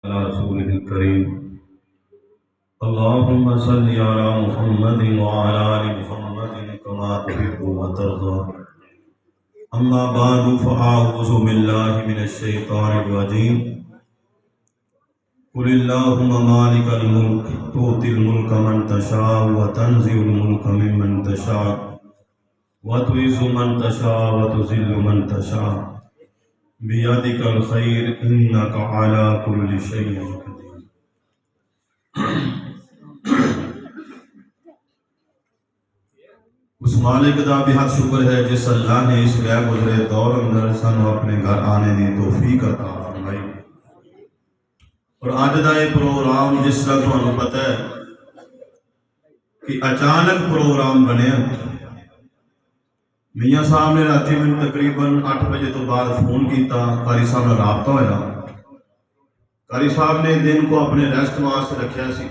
على رسوله الكريم اللهم صل على محمد وعلى آل محمد كما تحب وترضى أما بعد فأعوذ بالله من الشيطان الرجيم قل اللهم مالك الملك تؤتي الملك من تشاء وتنزع الملك ممن تشاء وتعز من تشاء وتذل من تشاء بيدك الخير إنك على كل شيء قدير۔ اس مالک دا بہت شکر ہے جس اللہ نے اس غیر گزرے دور اندر سانو اپنے گھر آنے دی توفیق عطا فرمائی۔ اور اج دا یہ پروگرام جس طرح تمہیں پتہ ہے کہ اچانک پروگرام بنیا، میاں صاحب نے راتی میں تقریباً 8 بجے تو بعد فون کیتا، قاری صاحب نے رابطہ ہویا۔ قاری صاحب نے دن کو اپنے ریسٹ واسطے رکھیا سی،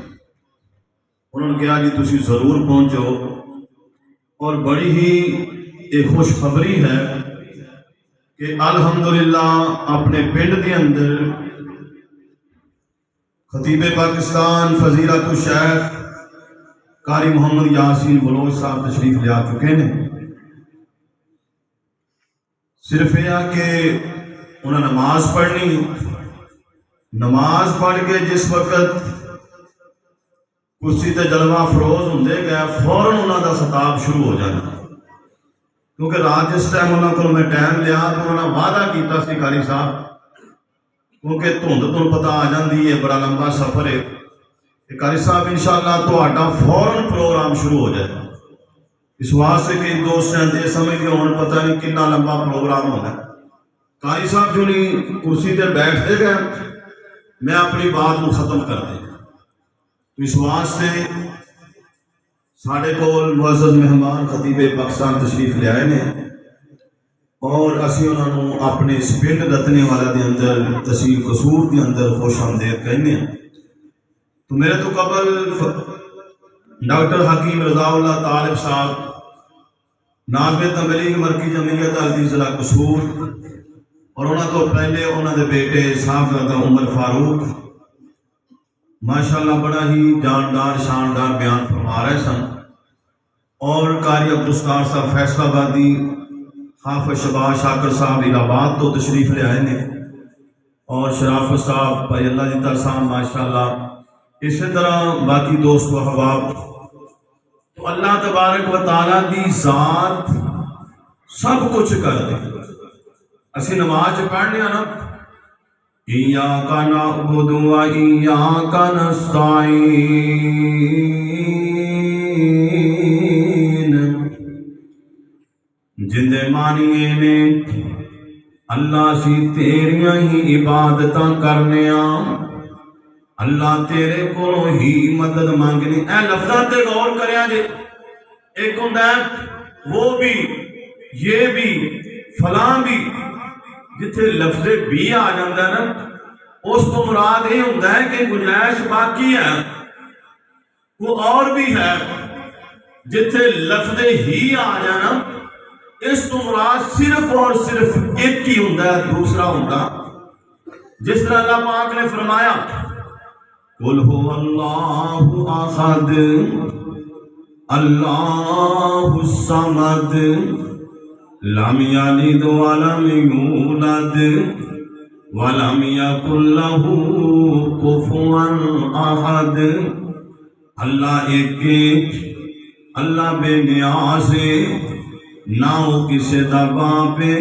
انہوں نے کہا جی تسی ضرور پہنچو، اور بڑی ہی ایک خوشخبری ہے کہ الحمدللہ اپنے پنڈ کے اندر خطیب پاکستان فضیلت الشیخ قاری محمد یاسین بلوچ صاحب تشریف لے آ چکے ہیں۔ صرف یہ کہ انہوں نے نماز پڑھنی، نماز پڑھ کے جس وقت کرسی تے جلوہ افروز ہوندے گئے فوراً انہوں دا خطاب شروع ہو جانا، کیونکہ رات جس ٹائم انہوں کو میں ٹائم لیا تو انہوں نے وعدہ کیتا سی قاری صاحب، کیونکہ دھند تو پتہ آ جاندی ہے، بڑا لمبا سفر ہے کہ قاری صاحب انشاءاللہ تہاڈا فوراً پروگرام شروع ہو جائے۔ اس واسطے کہ دوست ہیں دے سمجھ کے ہوں پتہ نہیں کتنا لمبا پروگرام ہونا ہے۔ قاری صاحب جو نہیں کرسی تے بیٹھتے گئے، میں اپنی بات کو ختم کر دیں۔ اس واسطے ساڑھے کول معزز مہمان خطیب پاکستان تشریف لے آئے نے، اور اسی انہوں نے اپنے اس پنڈ رتنے والا دے اندر تحصیل قصور دے اندر خوش آمدید کہنے ہیں۔ تو میرے تو قبل ڈاکٹر حکیم رضا اللہ طالب صاحب ناظم تبلیغ مرکزی جمعیت اہلدی ضلع قصور، اور انہوں تو پہلے انہوں نے بیٹے صاحبزادہ عمر فاروق ماشاءاللہ بڑا ہی جاندار شاندار بیان فرما رہے سن، اور قاری عبدالستار صاحب فیصلہ آبادی، حافظ شباز شاکر صاحب الہ آباد تو تشریف لے آئے نے، اور شرافت صاحب بھائی اللہ جتر صاحب ماشاءاللہ، اسی طرح باقی دوست و احباب۔ تو اللہ تبارک و تعالیٰ دی ذات سب کچھ کر دے۔ اسی نماز پڑھنے نا ایاک نعبد و ایاک نستعین، جندے مانیے نے اللہ سی تیریاں ہی عبادتاں کرنے اللہ تیرے کو ہی مدد مانگنی۔ اے لفظات تے غور کریا جے، ایک ہوندہ ہے وہ بھی یہ بھی فلاں بھی، جتھے لفظ بھی آ جاندہ ہے نا اس کو مراد یہ ہوندہ ہے کہ گنجائش باقی ہے، وہ اور بھی ہے۔ جتھے لفظ ہی آ جانا اس کو مراد صرف اور صرف ایک ہی ہوندہ ہے، دوسرا ہوندہ جس طرح اللہ پاک نے فرمایا قُلْ هُوَ اللَّهُ أَحَدٌ اللَّهُ الصَّمَدُ لَمْ يَلِدْ وَلَمْ يُولَدْ وَلَمْ يَكُنْ لَهُ كُفُوًا أَحَدٌ۔ اللہ ایک اللہ بے نیاز ہے، نہ وہ کسی دا باپ ہے،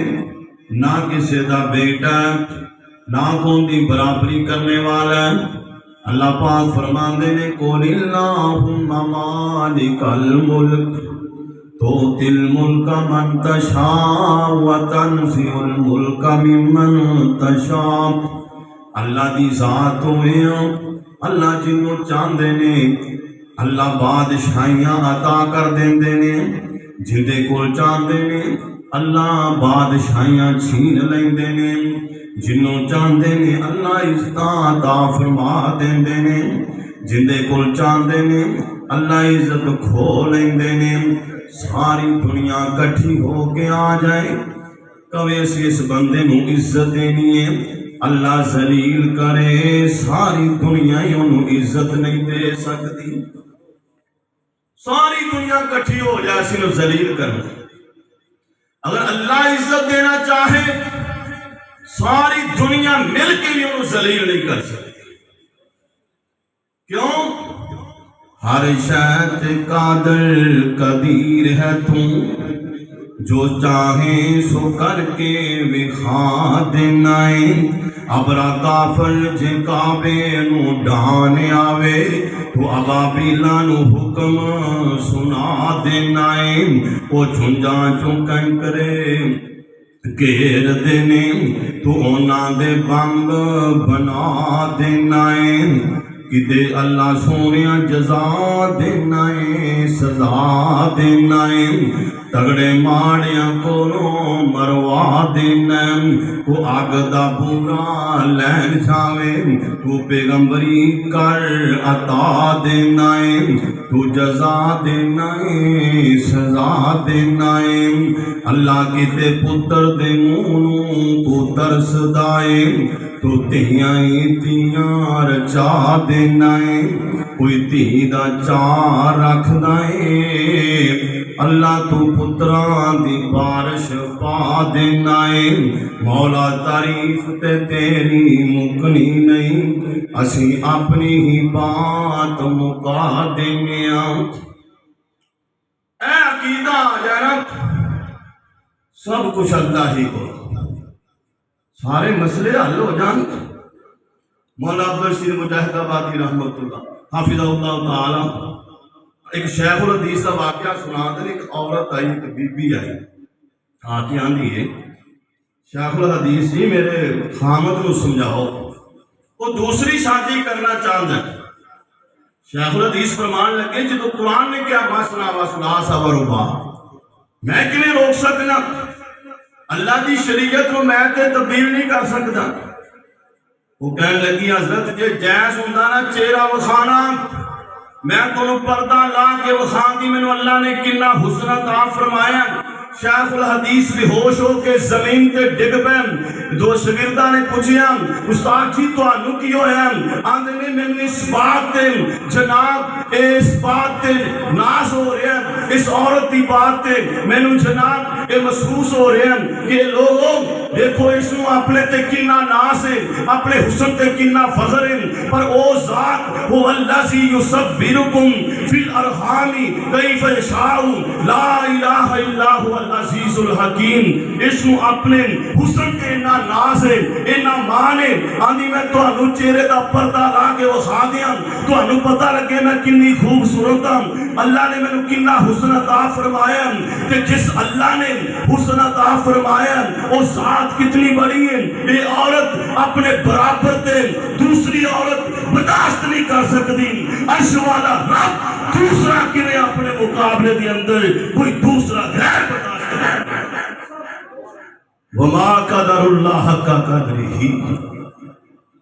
نہ کسی دا بیٹا، نہ کون دی برابری کرنے والا ہے۔ اللہ پاک فرماندے نے قُلِ اللَّهُمَّ مَالِكَ الْمُلْكِ تُؤْتِي الْمُلْكَ مَن تَشَاءُ وَتَنزِعُ الْمُلْكَ مِمَّن تَشَاءُ۔ اللہ دی ذات ہوئے اللہ جنوں چاندے نے اللہ بادشاہیاں عطا کر دیندے نے، جندے کول چاندے نے اللہ بادشاہیاں چھین لیندے نے، جنوں چاندے نے اللہ عزتاں عطا فرما دیندے نے، جندے کول چاندے نے اللہ عزت کھو لیندے نے۔ ساری دنیا کٹھی ہو کے آ جائے کبھی اسی اس بندے نو عزت دینی ہے، اللہ ذلیل کرے ساری دنیا ہی انہوں عزت نہیں دے سکتی. ساری دنیا کٹھی ہو جائے سنو ذلیل کرنا. اگر اللہ عزت دینا چاہے ساری دنیا مل کے بھی انہوں ذلیل نہیں کر سکتی. کیوں؟ ہر شاید قادر قدیر ہے تو جو چاہیں سو کر کے وکھا دینائیں. ابرا کافر جے کعبے نو ڈھانے آوے تو ابابیلاں نو حکم سنا دینائیں. او چھنجاں چونکن کرے گھیر دینے تو اونا دے بمب بنا دینائیں. کدے اللہ سونیا جزا دینائیں سزا دینائیں. تگڑے ماڑیاں کولوں مروا دینائیں. کو آگ دا پورا لین جاوے تو پیغمبری کر عطا دینائیں. تو جزا دینائیں سزا دینائیں. اللہ کی تے پتر دے مونوں تو ترس دائیں. تو تیاں تیاں رچا دینائیں. کوئی تی دا چار رکھ دائیں. اللہ تو پتران دی بارش پا دینائیں. مولا تعریف تے تیری مکنی نہیں. اسی اپنی ہی بات مکا دینیاں. اے عقیدہ جنت سب کچھ اللہ ہی کو سارے مسئلے حل ہو جان. مولا عبدالرشید مجاہد آبادی رحمت اللہ حافظ اللہ تعالی ایک شیخ الحدیث کا واقعہ سنا دیں. ایک عورت آئی ایک بی بی آئی آتی آندھی ہے شیخ الحدیث جی میرے خامد کو سمجھاؤ وہ دوسری شادی کرنا چاہتا ہے. شیخ الحدیث فرمان لگے جی تو قرآن نے کیا مسنا وسلا صبر ربا میں کیوں روک سکنا. اللہ دی شریعت کو میں تے تبدیل نہیں کر سکتا. وہ کہنے لگی حضرت جے جائز ہوندا نا چہرہ وکھانا میں تو پردہ لا کے وکھان دی. مینوں اللہ نے کنا حسن عطا فرمایا. شیخ الحدیث بے ہوش ہو کے زمین تے ڈگ پے. دو شاگرداں نے پوچھیا استاد جی تانوں کی ہویا؟ آندے نے مینوں اس بات تے جناب اس بات تے ناز ہو رہا ہے. اس عورت دی بات تے مینوں جناب یہ محسوس ہو رہا ہے کہ لوگوں دیکھو اس نو اپنے تے کنا ناز ہے اپنے حسن تے کنا فخر ہے. پر او ذات وہ الذی یصبرکم فی الارحام کیف یشاء لا الہ الا هو العزیز الحکیم. اس نو اپنے حسن تے اتنا ناز ہے اتنا مان ہے. آندھی میں تہانوں چہرے دا پردہ لا کے وکھا دیاں تہانوں پتہ لگے میں کنی خوبصورت ہاں. اللہ نے مینوں کنا حسن عطا فرمایا تے جس اللہ نے حسن عطا فرمایا وہ ذات کتنی بڑی ہے. یہ عورت اپنے برابر تے دوسری عورت برداشت نہیں کر سکتی. عرش والا رب دوسرا کنے اپنے مقابلے دے اندر کوئی دوسرا غیر برداشت کرے. وما قدر اللہ حق قدرہ.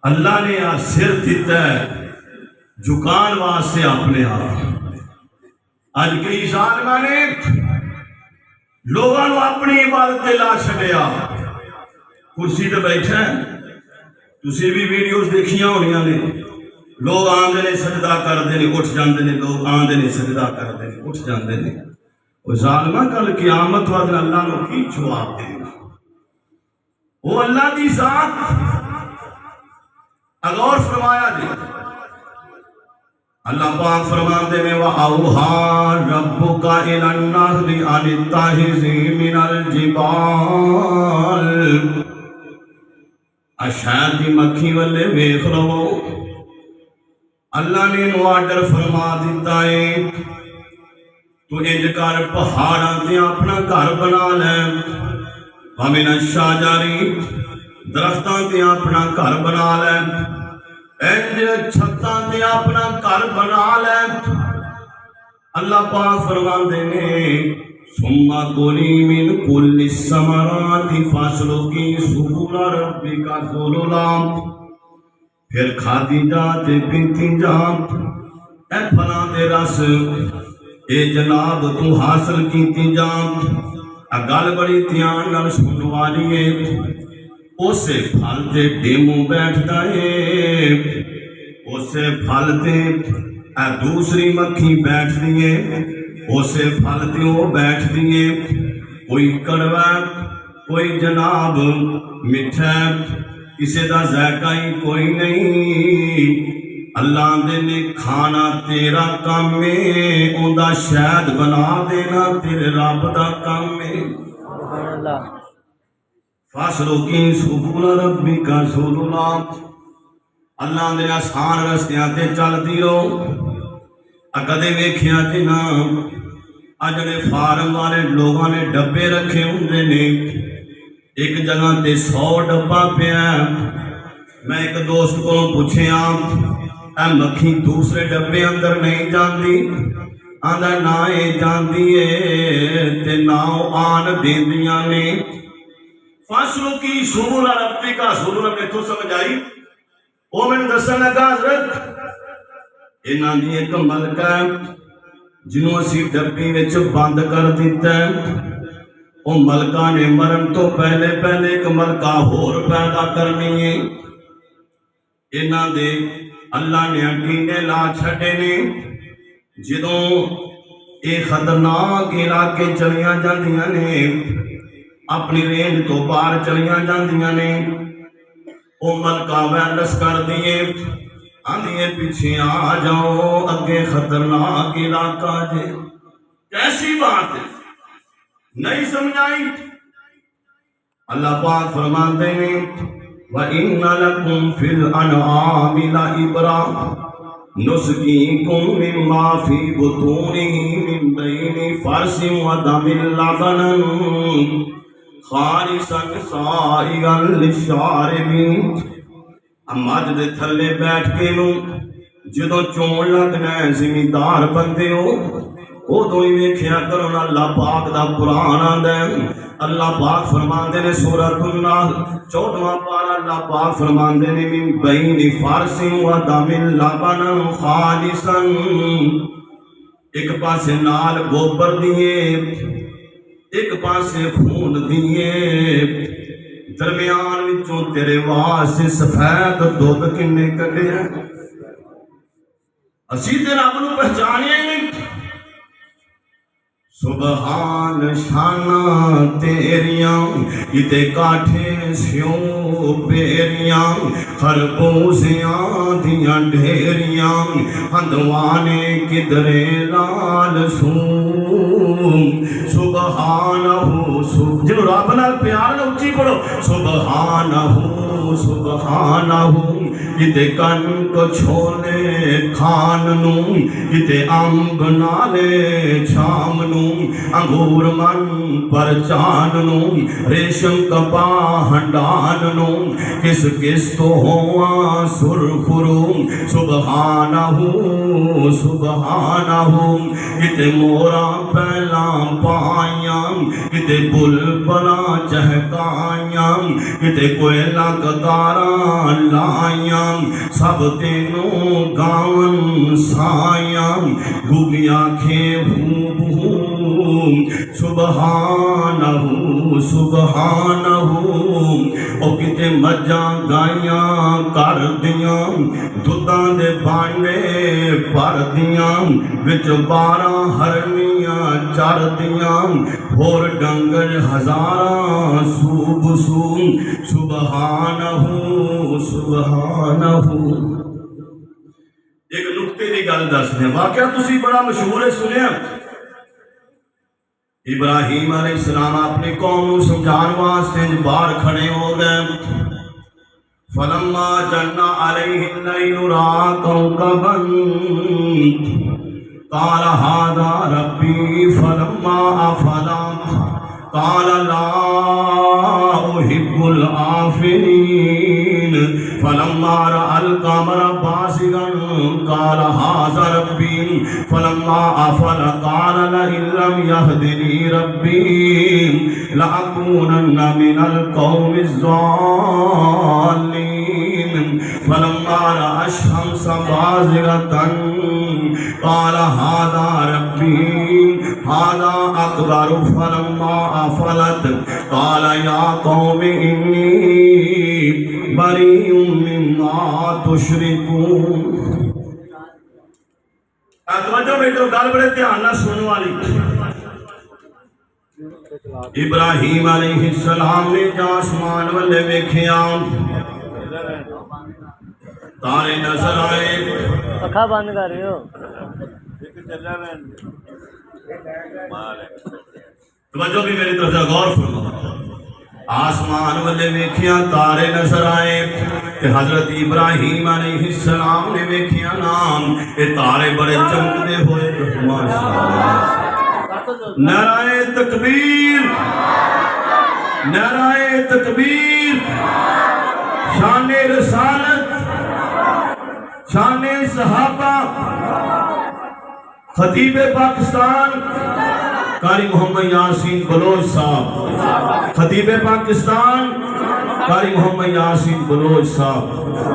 اللہ نے آ سر دیتا ہے جھکان واسطے اپنے آپ. اج کئی ظالماں نے لوگوں نے اپنی عبادت تے لا چھڈیا. کرسی تے بیٹھا ہے تسی بھی ویڈیوز دیکھیاں ہونیاں نے. لوگ آندے نے سجدہ کردے نے اٹھ جاندے نے. لوگ آندے نے سجدہ کردے نے اٹھ جاندے نے. وہ ظالماں کل قیامت والے اللہ نو کی جواب دے گا؟ وہ اللہ دی ذات اغور فرمایا جی. اللہ پاک فرماتے ہیں وَأَوْحَىٰ رَبُّكَ إِلَى النَّحْلِ أَنِ اتَّخِذِي مِنَ الْجِبَالِ. شہد دی مکھی والے ویکھ لو اللہ نے انہوں آرڈر فرما دیتا ہے تو انج کر پہاڑاں تے اپنا گھر بنا لے. وَمِنَ الشَّجَرِ درختاں تے اپنا گھر بنا لے. انج چھتاں تے اپنا گھر بنا لے. اللہ پاک فرماندے نے ثم کُلِی مِن کُلِّ الثَّمَرَاتِ فَاسْلُکِی سُبُلَ رَبِّکَ ذُلُلًا. پھر کھادی جا تے پیتی جا اے پھلاں دے رس اے جناب تو حاصل کیتی جا. گل بڑی دھیان نال سنن والی ہے. اسے پھل تے ڈیمو بیٹھدا ہے، اسے پھل تے دوسری مکھی بیٹھدی ہے، اسے پھل تے وہ بیٹھدی ہے، کوئی کڑوا کوئی جناب میٹھا، کسی دا ذائقہ ہی کوئی نہیں۔ اللہ دے نے کھانا تیرا کام ہے، اوندا شہد بنا دینا تیرے رب دا کام ہے۔ فاسلوکی سبل ربک سبلا، اللہ دے آسان رستیاں تے چلدی رہو۔ کدے ویکھیا جی نا اجڑے فارم والے لوگاں نے ڈبے رکھے ہوندے نے، ایک جگہ تے 100 ڈبا پیا، میں ایک دوست کو پوچھیا اے مکھی دوسرے ڈبے اندر نہیں جاندی؟ آندا نہ اے جاندی اے تے نہ آن دیندیاں نے۔ فاسلوکی سبل ربک سبلا میں تو سمجھ آئی؟ وہ میں نے دسن لگا حضرت انہاں دی ایک ملکہ جنہوں اسی ڈبی وچ بند کر دیتا ہے، وہ ملکہ نے مرن تو پہلے ایک ملکہ ہور پیدا کرنی ہے۔ انہاں دے اللہ نے اکینے لا چھڑے نے، جدوں اے خطرناک علاقے چلیاں جاندیاں نے، اپنی رینج تو باہر چلیاں جاندیاں نے، وہ ملکہ ویلس کر دیے آندھیے پیچھے آ جاؤ، اگے خطرناک علاقہ جے۔ کیسی بات ہے، نہیں سمجھائی؟ اللہ پاک فرماتے ہیں وَإِنَّ لَكُمْ فِي الْأَنْعَامِ لَعِبْرَةً نُسْقِيكُم مِّمَّا فِي بُطُونِهِ مِن بَيْنِ فَرْثٍ وَدَمٍ لَبَنًا خَالِصًا سَائِغًا لِلشَّارِبِينَ۔ مجھ دے تھلے بیٹھ کے نو جدوں چون لگنا ہے زمیندار بندے ہو، ادوں ہی ویکھیا کرو نا اللہ پاک دا قرآن آندا ہے۔ اللہ پاک فرماندے نے سورۃ النحل 14واں پارہ، اللہ پاک فرماندے نے من بین فرث و دم لبنا خالصا، ایک پاسے نال گوبر دیے ایک پاسے خون دیے، درمیان وچوں تیرے واسطے سفید دودھ کنے کڈے ہیں۔ اسی تے رب نو پہچانیا ہی نہیں۔ سبحان شانہ تیریاں کتے کاٹھے سیوں پیریاں، خربوزیاں دیاں ڈھیریاں، ہندوانے کدرے لال سوم۔ سبحانہ جنہوں رب نال پیار نہ اچھی پڑھو سبحانہ سبحانہ، کتے کن کو چھولے کھان نو، کتے امب نالے شام نو، انگور من پر چان نو، ریشم کپا ہنڈان نو، کس کس تو ہوا سرخرو۔ سبحانہ سبحانہ، کتے مورا پہلا پائیاں، کتے بلبلا چہکائیاں، کتے کوئلہ کتاراں لائیاں، سب تینوں گاون سائیاں، گوگیاں کھے ہوں سبحانہ سبحانہ۔ او کتے مجھاں گائیاں کر دیاں، دودھاں دے بانڈے پر دیاں، وچ 12 ہرنیاں چر دیاں، اور ڈنگر ہزاراں سوب سوم۔ سبحانہ سبحانہ۔ ایک نکتے دی گل دس دیں، واقعہ تسی بڑا مشہور ہے سنیا۔ ابراہیم علیہ السلام اپنی قوم نو سمجھان واسطے باہر کھڑے ہو گئے۔ فلما جن علیہ اللیل رأى کوكبا قال هذا ربی، فلما افل قال لا احب الآفلین، فلما رأى القمر بازغا قال هذا ربی، فلما افل قال لئن لم يهدني ربي لأكونن من القوم الضالين، فلما رأى الشمس بازغة قال هذا ربي هذا أكبر فلما أفلت قال يا قوم إني بريء مما تشركون. توجہ بیٹو گل بڑے دھیان نال سنن والی. ابراہیم علیہ السلام نے آسمان والے ویکھیا تارے نظر آئے. اکھا بند کر رہے ہو. توجہ بھی میری طرف سے غور فرما. آسمان والے ویکھیا تارے نظر آئے کہ حضرت ابراہیم علیہ السلام نے ویکھیا نام کہ تارے بڑے چمکتے ہوئے. ماشاءاللہ. نعرہ تکبیر، نعرہ تکبیر. شان رسالت، شان صحابہ. خطیب پاکستان قاری محمد یاسین بلوچ صاحب، خطیب پاکستان قاری محمد یاسین بلوچ صاحب.